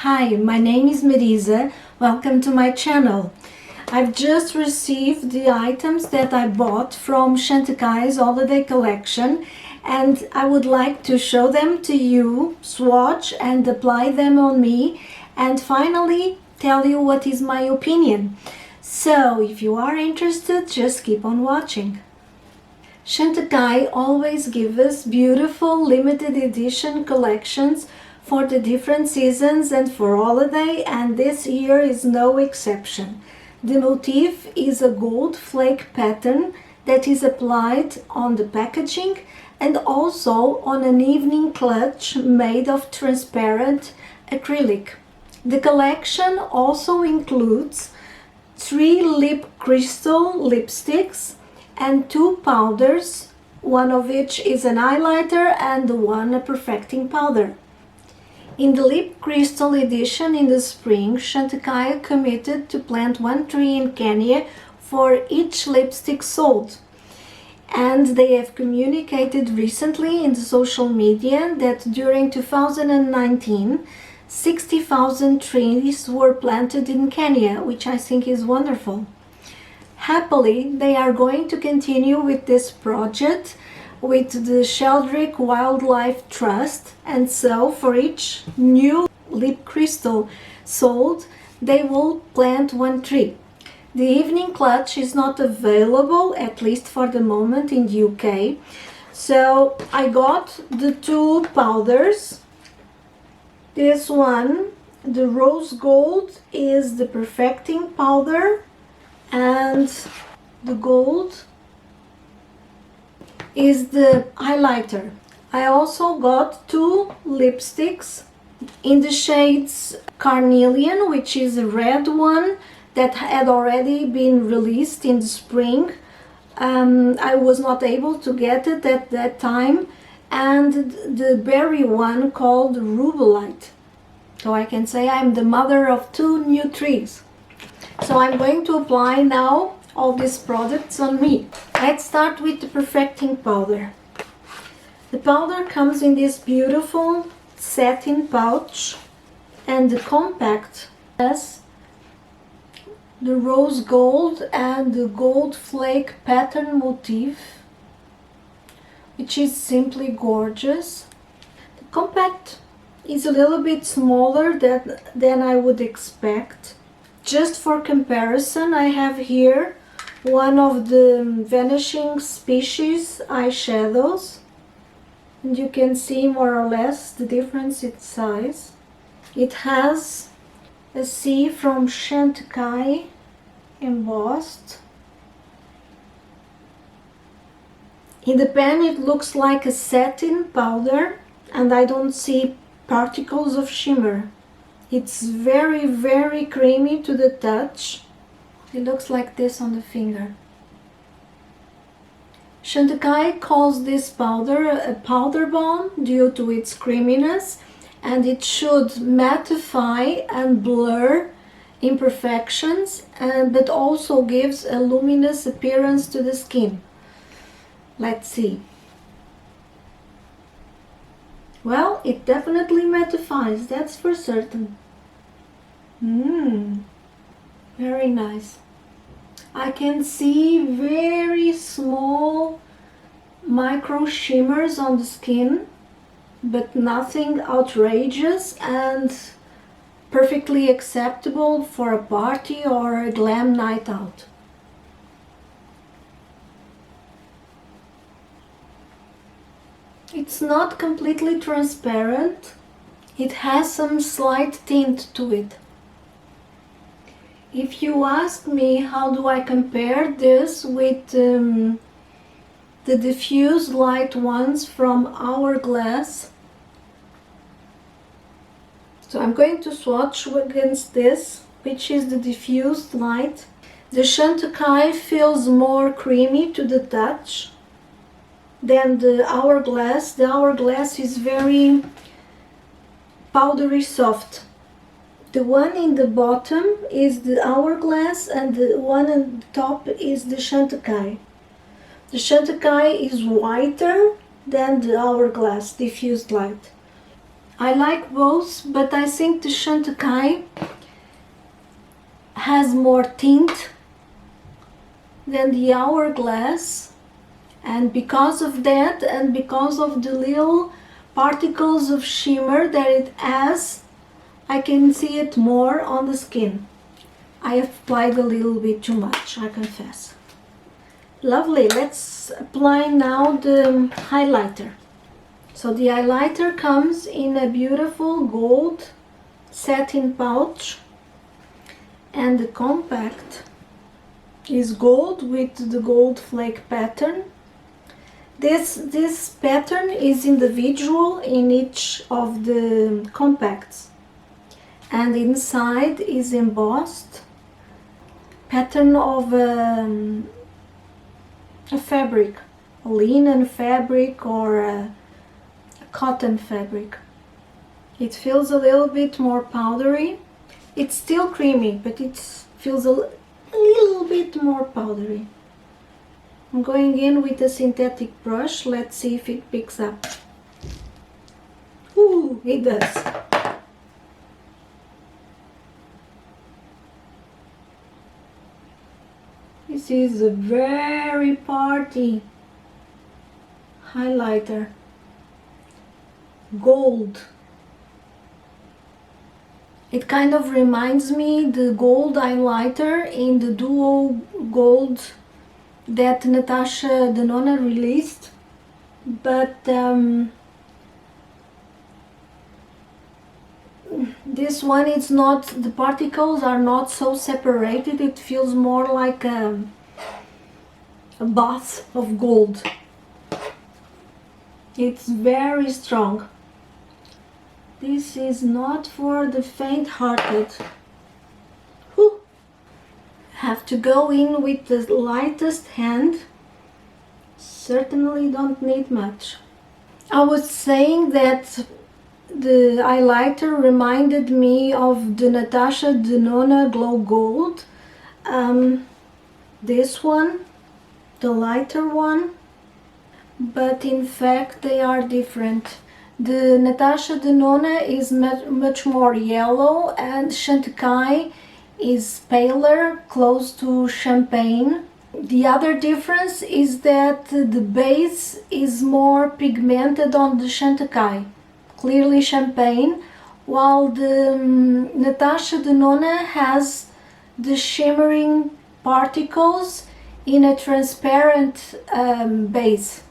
Hi, my name is Marisa. Welcome to my channel. I've just received the items that I bought from Chantecaille Holiday Collection and I would like to show them to you, swatch and apply them on me, and finally tell you what is my opinion. So if you are interested, just keep on watching. Chantecaille always gives us beautiful limited edition collections for the different seasons and for holiday, and this year is no exception. The motif is a gold flake pattern that is applied on the packaging and also on an evening clutch made of transparent acrylic. The collection also includes 3 lip crystal lipsticks and 2 powders, one of which is an highlighter and the one a perfecting powder. In the lip crystal edition in the spring, Chantecaille committed to plant 1 tree in Kenya for each lipstick sold. And they have communicated recently in the social media that during 2019, 60,000 trees were planted in Kenya, which I think is wonderful. Happily, they are going to continue with this project with the Sheldrick Wildlife Trust, and so for each new lip crystal sold, they will plant 1 tree. The evening clutch is not available, at least for the moment, in the UK. So I got the 2 powders. This one, the rose gold, is the perfecting powder, and the gold is the highlighter. I also got 2 lipsticks in the shades Carnelian, which is a red one that had already been released in the spring. I was not able to get it at that time, and the berry one called Rubelite. So I can say I'm the mother of 2 new trees. So I'm going to apply now all these products on me. Let's start with the perfecting powder. The powder comes in this beautiful satin pouch, and the compact has the rose gold and the gold flake pattern motif, which is simply gorgeous. The compact is a little bit smaller than I would expect. Just for comparison, I have here one of the Vanishing Species eyeshadows, and you can see more or less the difference in size. It has a C from Chantecaille embossed. In the pen it looks like a satin powder, and I don't see particles of shimmer. It's very, very creamy to the touch. It looks like this on the finger. Chantecaille calls this powder a powder bomb due to its creaminess, and it should mattify and blur imperfections, but also gives a luminous appearance to the skin. Let's see. Well, it definitely mattifies, that's for certain. Very nice. I can see very small micro shimmers on the skin, but nothing outrageous, and perfectly acceptable for a party or a glam night out. It's not completely transparent. It has some slight tint to it. If you ask me how do I compare this with the diffused light ones from Hourglass, so I'm going to swatch against this, which is the diffused light. The Chantecaille feels more creamy to the touch than the Hourglass. The Hourglass is very powdery soft. The one in the bottom is the Hourglass, and the one on the top is the Chantecaille. The Chantecaille is whiter than the Hourglass diffused light. I like both, but I think the Chantecaille has more tint than the Hourglass, and because of that and because of the little particles of shimmer that it has, I can see it more on the skin. I applied a little bit too much, I confess. Lovely, let's apply now the highlighter. So the highlighter comes in a beautiful gold satin pouch, and the compact is gold with the gold flake pattern. This pattern is individual in each of the compacts, and inside is embossed pattern of a fabric, a linen fabric or a cotton fabric. It feels a little bit more powdery. It's still creamy, but it feels a little bit more powdery. I'm going in with a synthetic brush. Let's see if it picks up. Ooh, it does. This is a very party highlighter. Gold. It kind of reminds me the gold highlighter in the Duo Gold that Natasha Denona released, but this one, it's not, the particles are not so separated. It feels more like a bath of gold. It's very strong. This is not for the faint-hearted. Have to go in with the lightest hand. Certainly don't need much. I was saying that the highlighter reminded me of the Natasha Denona Glow Gold. This one, the lighter one, but in fact they are different. The Natasha Denona is much more yellow, and Chantecaille is paler, close to champagne. The other difference is that the base is more pigmented on the Chantecaille, clearly champagne, while the Natasha Denona has the shimmering particles in a transparent base.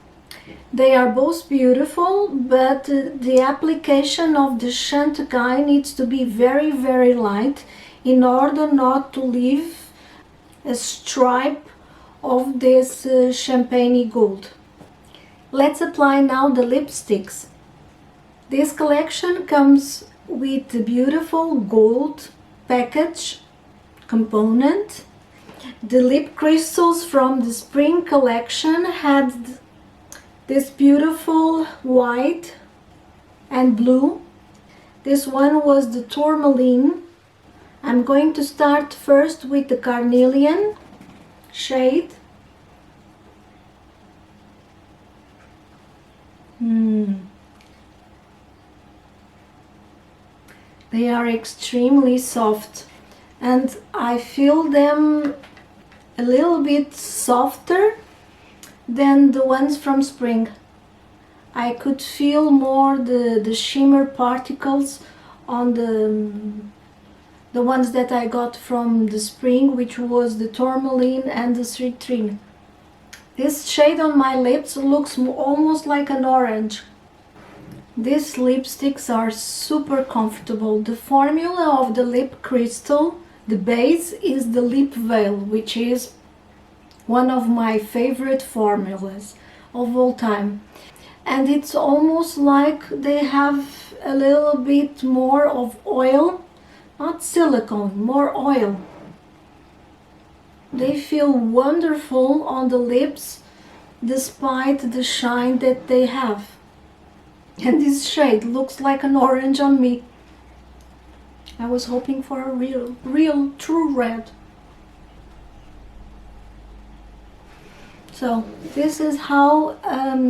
They are both beautiful, but the application of the Chantecaille needs to be very, very light in order not to leave a stripe of this champagne gold. Let's apply now the lipsticks. This collection comes with the beautiful gold package component. The lip crystals from the spring collection had this beautiful white and blue. This one was the tourmaline. I'm going to start first with the carnelian shade. They are extremely soft, and I feel them a little bit softer than the ones from spring. I could feel more the shimmer particles on the ones that I got from the spring, which was the tourmaline and the citrine. This shade on my lips looks almost like an orange. These lipsticks are super comfortable. The formula of the lip crystal, the base, is the lip veil, which is one of my favorite formulas of all time. And it's almost like they have a little bit more of oil, not silicone, more oil. They feel wonderful on the lips despite the shine that they have. And this shade looks like an orange on me. I was hoping for a real true red. So this is how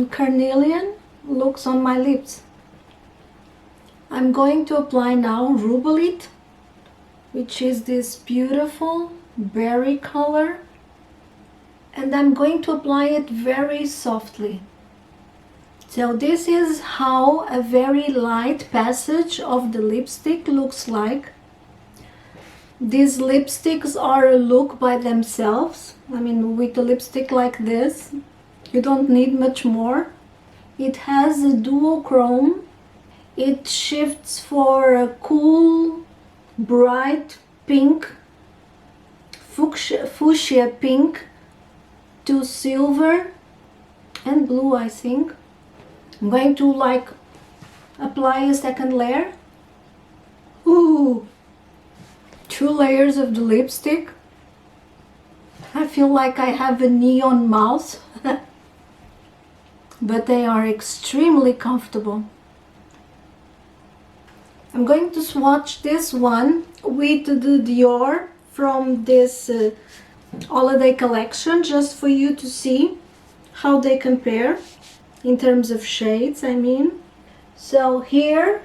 carnelian looks on my lips. I'm going to apply now Rubelit, which is this beautiful berry color, and I'm going to apply it very softly. So this is how a very light passage of the lipstick looks like. These lipsticks are a look by themselves. I mean, with a lipstick like this, you don't need much more. It has a duochrome. It shifts for a cool, bright pink, fuchsia pink to silver and blue, I think. I'm going to like apply a second layer. Ooh, 2 layers of the lipstick. I feel like I have a neon mouth, but they are extremely comfortable. I'm going to swatch this one with the Dior from this holiday collection, just for you to see how they compare in terms of shades, I mean. So here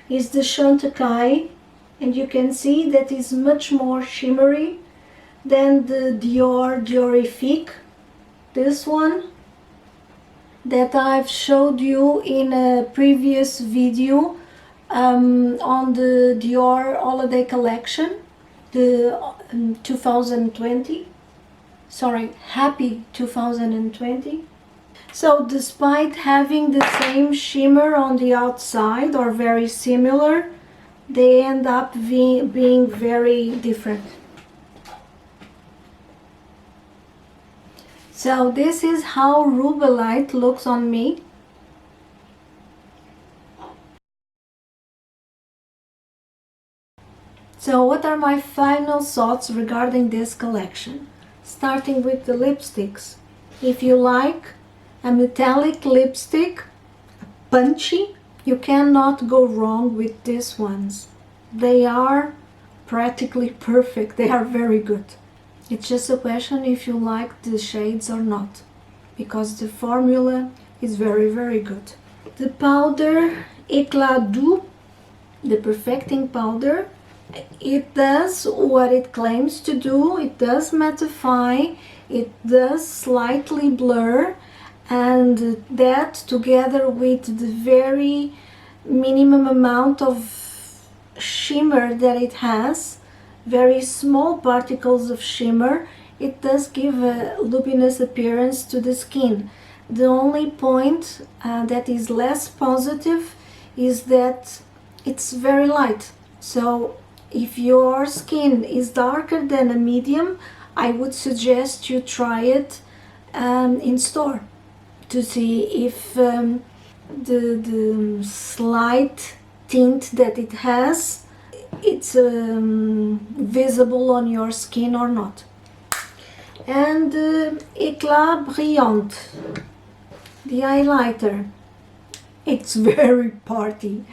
is the Chantecaille, and you can see that is much more shimmery than the Dior Diorifique, this one that I've showed you in a previous video on the Dior Holiday Collection, the 2020, sorry, happy 2020. So despite having the same shimmer on the outside or very similar, they end up being very different. So this is how Rubelit looks on me. So what are my final thoughts regarding this collection? Starting with the lipsticks. If you like a metallic lipstick, punchy, you cannot go wrong with these ones. They are practically perfect. They are very good. It's just a question if you like the shades or not, because the formula is very, very good. The powder Eclat Doux, the perfecting powder, it does what it claims to do. It does mattify, it does slightly blur, and that together with the very minimum amount of shimmer that it has, very small particles of shimmer, it does give a luminous appearance to the skin. The only point that is less positive is that it's very light. So if your skin is darker than a medium, I would suggest you try it in store to see if the slight tint that it has, it's visible on your skin or not. And Eclat Brillant, the highlighter, it's very party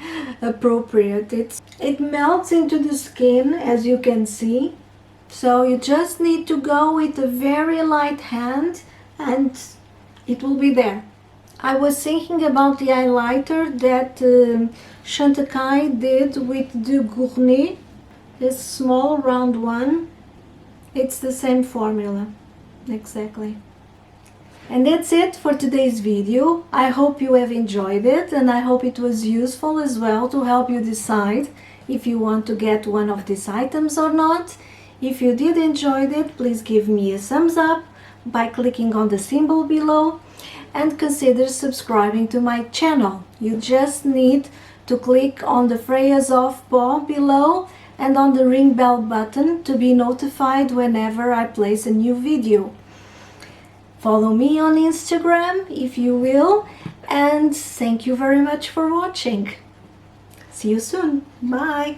appropriate. It melts into the skin, as you can see, so you just need to go with a very light hand and it will be there. I was thinking about the highlighter that Chantecaille did with the Gournay, this small round one. It's the same formula, exactly. And that's it for today's video. I hope you have enjoyed it, and I hope it was useful as well to help you decide if you want to get one of these items or not. If you did enjoy it, please give me a thumbs up by clicking on the symbol below, and consider subscribing to my channel. You just need to click on the Freyja'sHof bar below and on the ring bell button to be notified whenever I place a new video. Follow me on Instagram if you will, and thank you very much for watching. See you soon. Bye.